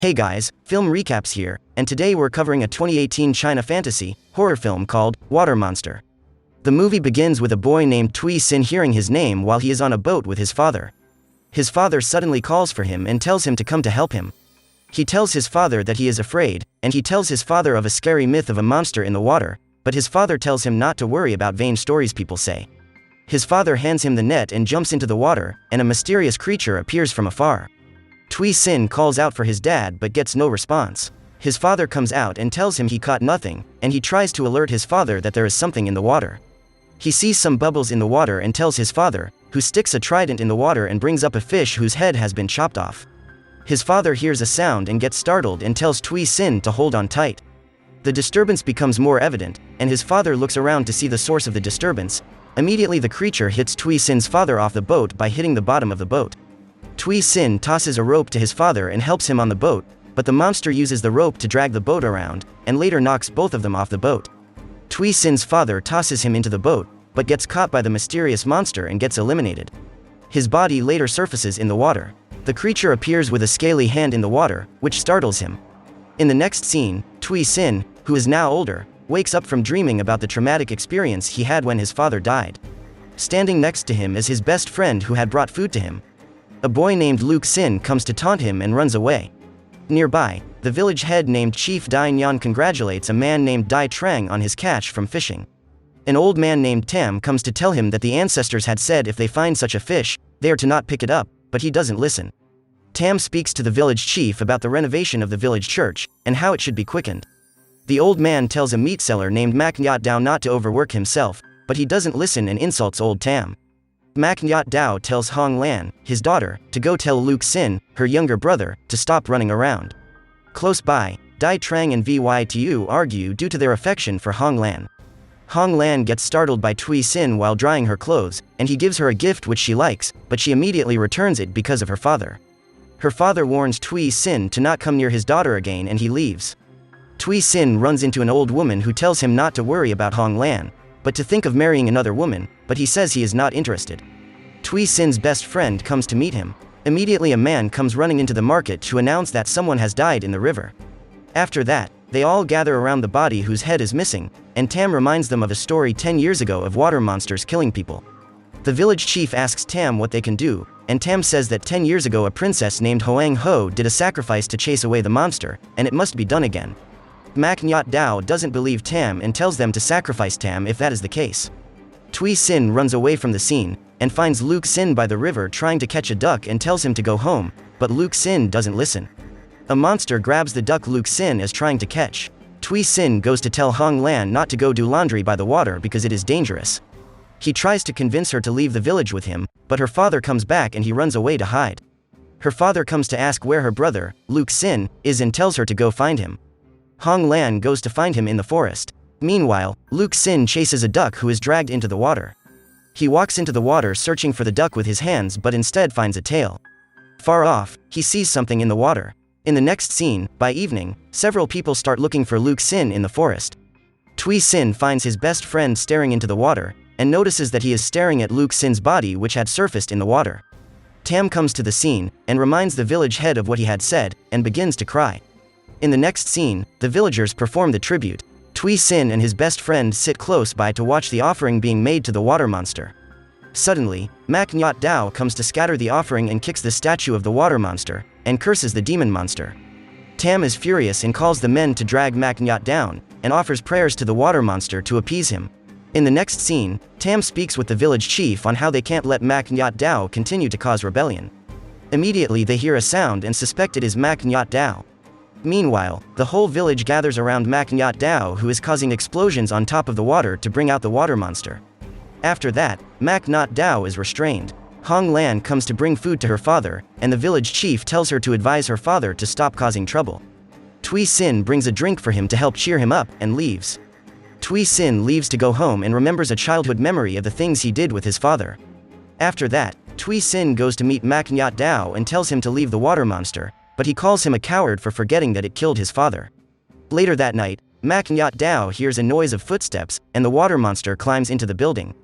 Hey guys, film recaps here, and today we're covering a 2018 China fantasy horror film called Water Monster. The movie begins with a boy named Tui Sin hearing his name while he is on a boat with his father. His father suddenly calls for him and tells him to come to help him. He tells his father that he is afraid, and he tells his father of a scary myth of a monster in the water, but his father tells him not to worry about vain stories people say. His father hands him the net and jumps into the water, and a mysterious creature appears from afar. Tui Sin calls out for his dad but gets no response. His father comes out and tells him he caught nothing, and he tries to alert his father that there is something in the water. He sees some bubbles in the water and tells his father, who sticks a trident in the water and brings up a fish whose head has been chopped off. His father hears a sound and gets startled and tells Tui Sin to hold on tight. The disturbance becomes more evident, and his father looks around to see the source of the disturbance. Immediately the creature hits Tui Sin's father off the boat by hitting the bottom of the boat. Tui Sin tosses a rope to his father and helps him on the boat, but the monster uses the rope to drag the boat around, and later knocks both of them off the boat. Tui Sin's father tosses him into the boat, but gets caught by the mysterious monster and gets eliminated. His body later surfaces in the water. The creature appears with a scaly hand in the water, which startles him. In the next scene, Tui Sin, who is now older, wakes up from dreaming about the traumatic experience he had when his father died. Standing next to him is his best friend who had brought food to him. A boy named Luke Sin comes to taunt him and runs away. Nearby, the village head named Chief Dai Nyan congratulates a man named Dai Trang on his catch from fishing. An old man named Tam comes to tell him that the ancestors had said if they find such a fish, they are to not pick it up, but he doesn't listen. Tam speaks to the village chief about the renovation of the village church, and how it should be quickened. The old man tells a meat seller named Mak Nyat Dao not to overwork himself, but he doesn't listen and insults old Tam. Mak Nyat Dao tells Hong Lan, his daughter, to go tell Luke Sin, her younger brother, to stop running around. Close by, Dai Trang and Vytu argue due to their affection for Hong Lan. Hong Lan gets startled by Tui Sin while drying her clothes, and he gives her a gift which she likes, but she immediately returns it because of her father. Her father warns Tui Sin to not come near his daughter again and he leaves. Tui Sin runs into an old woman who tells him not to worry about Hong Lan, but to think of marrying another woman, but he says he is not interested. Tui Sin's best friend comes to meet him. Immediately a man comes running into the market to announce that someone has died in the river. After that, they all gather around the body whose head is missing, and Tam reminds them of a story 10 years ago of water monsters killing people. The village chief asks Tam what they can do, and Tam says that 10 years ago a princess named Hoang Ho did a sacrifice to chase away the monster, and it must be done again. Mak Nyat Dao doesn't believe Tam and tells them to sacrifice Tam if that is the case. Tui Sin runs away from the scene, and finds Luke Sin by the river trying to catch a duck and tells him to go home, but Luke Sin doesn't listen. A monster grabs the duck Luke Sin is trying to catch. Tui Sin goes to tell Hong Lan not to go do laundry by the water because it is dangerous. He tries to convince her to leave the village with him, but her father comes back and he runs away to hide. Her father comes to ask where her brother, Luke Sin, is and tells her to go find him. Hong Lan goes to find him in the forest. Meanwhile, Luke Sin chases a duck who is dragged into the water. He walks into the water searching for the duck with his hands but instead finds a tail. Far off, he sees something in the water. In the next scene, by evening, several people start looking for Luke Sin in the forest. Tui Sin finds his best friend staring into the water, and notices that he is staring at Luke Sin's body which had surfaced in the water. Tam comes to the scene, and reminds the village head of what he had said, and begins to cry. In the next scene, the villagers perform the tribute. Tui Sin and his best friend sit close by to watch the offering being made to the water monster. Suddenly, Mak Nyat Dao comes to scatter the offering and kicks the statue of the water monster, and curses the demon monster. Tam is furious and calls the men to drag Mak Nyat down, and offers prayers to the water monster to appease him. In the next scene, Tam speaks with the village chief on how they can't let Mak Nyat Dao continue to cause rebellion. Immediately they hear a sound and suspect it is Mak Nyat Dao. Meanwhile, the whole village gathers around Mak Nyat Dao who is causing explosions on top of the water to bring out the water monster. After that, Mak Nyat Dao is restrained. Hong Lan comes to bring food to her father, and the village chief tells her to advise her father to stop causing trouble. Tui Sin brings a drink for him to help cheer him up, and leaves. Tui Sin leaves to go home and remembers a childhood memory of the things he did with his father. After that, Tui Sin goes to meet Mak Nyat Dao and tells him to leave the water monster, but he calls him a coward for forgetting that it killed his father. Later that night, Mak Nyat Dao hears a noise of footsteps, and the water monster climbs into the building.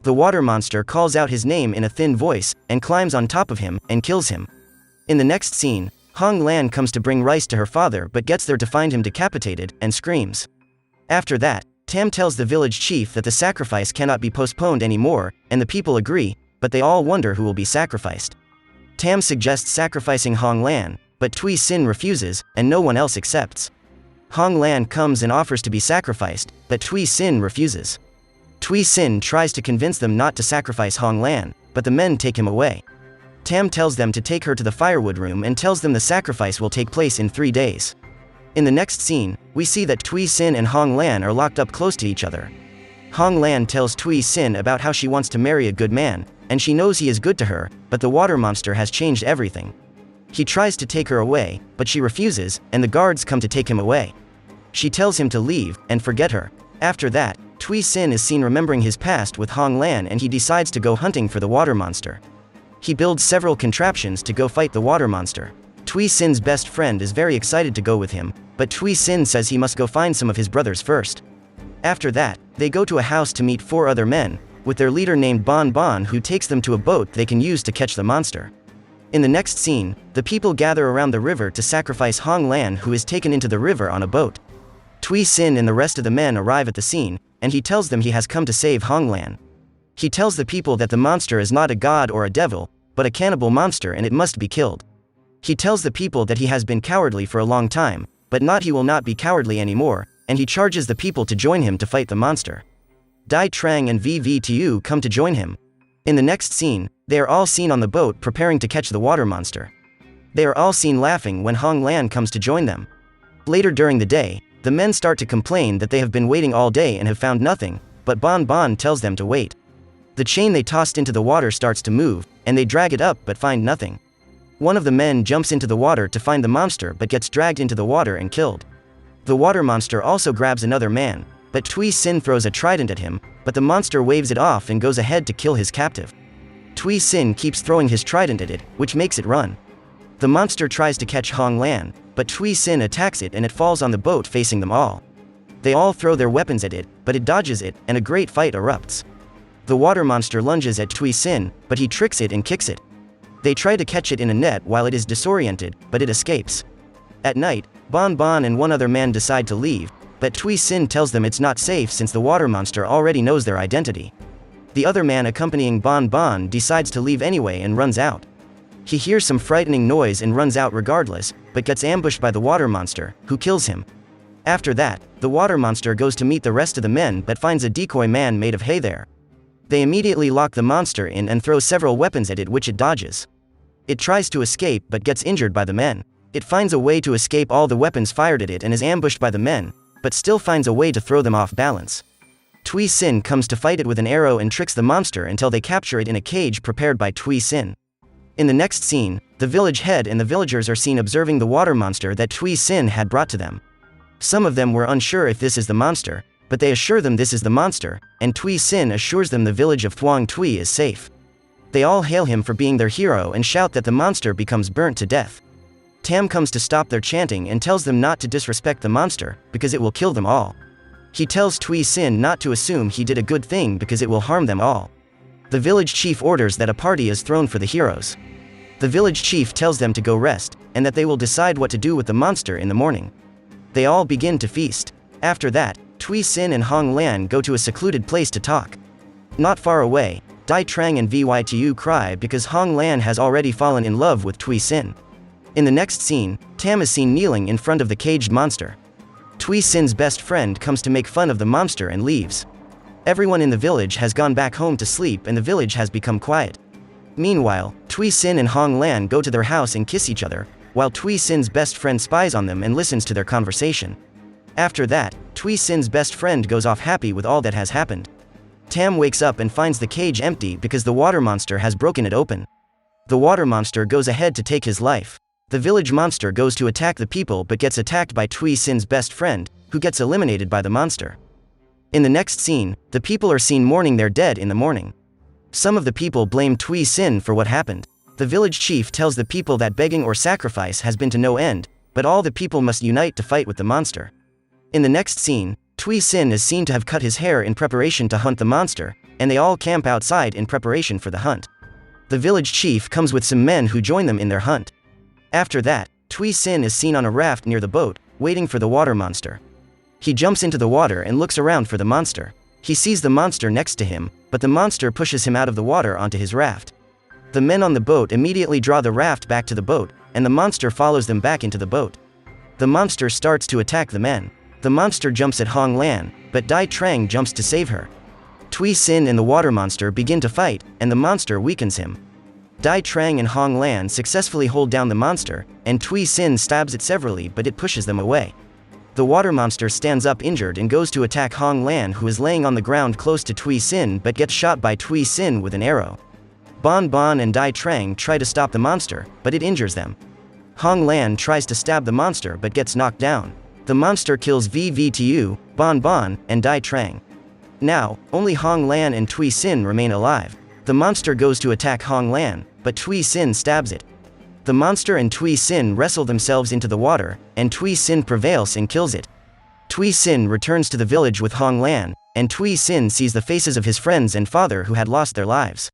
The water monster calls out his name in a thin voice, and climbs on top of him, and kills him. In the next scene, Hong Lan comes to bring rice to her father but gets there to find him decapitated, and screams. After that, Tam tells the village chief that the sacrifice cannot be postponed anymore, and the people agree, but they all wonder who will be sacrificed. Tam suggests sacrificing Hong Lan, but Tui Sin refuses, and no one else accepts. Hong Lan comes and offers to be sacrificed, but Tui Sin refuses. Tui Sin tries to convince them not to sacrifice Hong Lan, but the men take him away. Tam tells them to take her to the firewood room and tells them the sacrifice will take place in 3 days. In the next scene, we see that Tui Sin and Hong Lan are locked up close to each other. Hong Lan tells Tui Sin about how she wants to marry a good man, and she knows he is good to her, but the water monster has changed everything. He tries to take her away, but she refuses, and the guards come to take him away. She tells him to leave, and forget her. After that, Tui Sin is seen remembering his past with Hong Lan and he decides to go hunting for the water monster. He builds several contraptions to go fight the water monster. Tui Sin's best friend is very excited to go with him, but Tui Sin says he must go find some of his brothers first. After that, they go to a house to meet 4 other men, with their leader named Bon Bon who takes them to a boat they can use to catch the monster. In the next scene, the people gather around the river to sacrifice Hong Lan who is taken into the river on a boat. Tui Sin and the rest of the men arrive at the scene, and he tells them he has come to save Hong Lan. He tells the people that the monster is not a god or a devil, but a cannibal monster and it must be killed. He tells the people that he has been cowardly for a long time, but he will not be cowardly anymore, and he charges the people to join him to fight the monster. Dai Trang and VVTU come to join him. In the next scene, they are all seen on the boat preparing to catch the water monster. They are all seen laughing when Hong Lan comes to join them. Later during the day, the men start to complain that they have been waiting all day and have found nothing, but Bon Bon tells them to wait. The chain they tossed into the water starts to move, and they drag it up but find nothing. One of the men jumps into the water to find the monster but gets dragged into the water and killed. The water monster also grabs another man, but Tui Sin throws a trident at him, but the monster waves it off and goes ahead to kill his captive. Tui Sin keeps throwing his trident at it, which makes it run. The monster tries to catch Hong Lan, but Tui Sin attacks it and it falls on the boat facing them all. They all throw their weapons at it, but it dodges it, and a great fight erupts. The water monster lunges at Tui Sin, but he tricks it and kicks it. They try to catch it in a net while it is disoriented, but it escapes. At night, Bon Bon and one other man decide to leave, but Tui Sin tells them it's not safe since the water monster already knows their identity. The other man accompanying Bon Bon decides to leave anyway and runs out. He hears some frightening noise and runs out regardless, but gets ambushed by the water monster, who kills him. After that, the water monster goes to meet the rest of the men but finds a decoy man made of hay there. They immediately lock the monster in and throw several weapons at it which it dodges. It tries to escape but gets injured by the men. It finds a way to escape all the weapons fired at it and is ambushed by the men, but still finds a way to throw them off balance. Tui Sin comes to fight it with an arrow and tricks the monster until they capture it in a cage prepared by Tui Sin. In the next scene, the village head and the villagers are seen observing the water monster that Tui Sin had brought to them. Some of them were unsure if this is the monster, but they assure them this is the monster, and Tui Sin assures them the village of Thuong Tui is safe. They all hail him for being their hero and shout that the monster becomes burnt to death. Tam comes to stop their chanting and tells them not to disrespect the monster, because it will kill them all. He tells Tui Sin not to assume he did a good thing because it will harm them all. The village chief orders that a party is thrown for the heroes. The village chief tells them to go rest, and that they will decide what to do with the monster in the morning. They all begin to feast. After that, Tui Sin and Hong Lan go to a secluded place to talk. Not far away, Dai Trang and Vytu cry because Hong Lan has already fallen in love with Tui Sin. In the next scene, Tam is seen kneeling in front of the caged monster. Tui Sin's best friend comes to make fun of the monster and leaves. Everyone in the village has gone back home to sleep and the village has become quiet. Meanwhile, Tui Sin and Hong Lan go to their house and kiss each other, while Tui Sin's best friend spies on them and listens to their conversation. After that, Tui Sin's best friend goes off happy with all that has happened. Tam wakes up and finds the cage empty because the water monster has broken it open. The water monster goes ahead to take his life. The village monster goes to attack the people but gets attacked by Tui Sin's best friend, who gets eliminated by the monster. In the next scene, the people are seen mourning their dead in the morning. Some of the people blame Tui Sin for what happened. The village chief tells the people that begging or sacrifice has been to no end, but all the people must unite to fight with the monster. In the next scene, Tui Sin is seen to have cut his hair in preparation to hunt the monster, and they all camp outside in preparation for the hunt. The village chief comes with some men who join them in their hunt. After that, Tui Sin is seen on a raft near the boat, waiting for the water monster. He jumps into the water and looks around for the monster. He sees the monster next to him, but the monster pushes him out of the water onto his raft. The men on the boat immediately draw the raft back to the boat, and the monster follows them back into the boat. The monster starts to attack the men. The monster jumps at Hong Lan, but Dai Trang jumps to save her. Tui Sin and the water monster begin to fight, and the monster weakens him. Dai Trang and Hong Lan successfully hold down the monster, and Tui Sin stabs it severally, but it pushes them away. The water monster stands up injured and goes to attack Hong Lan, who is laying on the ground close to Tui Sin but gets shot by Tui Sin with an arrow. Bon Bon and Dai Trang try to stop the monster, but it injures them. Hong Lan tries to stab the monster but gets knocked down. The monster kills VVTU, Bon Bon, and Dai Trang. Now, only Hong Lan and Tui Sin remain alive. The monster goes to attack Hong Lan, but Tui Sin stabs it. The monster and Tui Sin wrestle themselves into the water, and Tui Sin prevails and kills it. Tui Sin returns to the village with Hong Lan, and Tui Sin sees the faces of his friends and father who had lost their lives.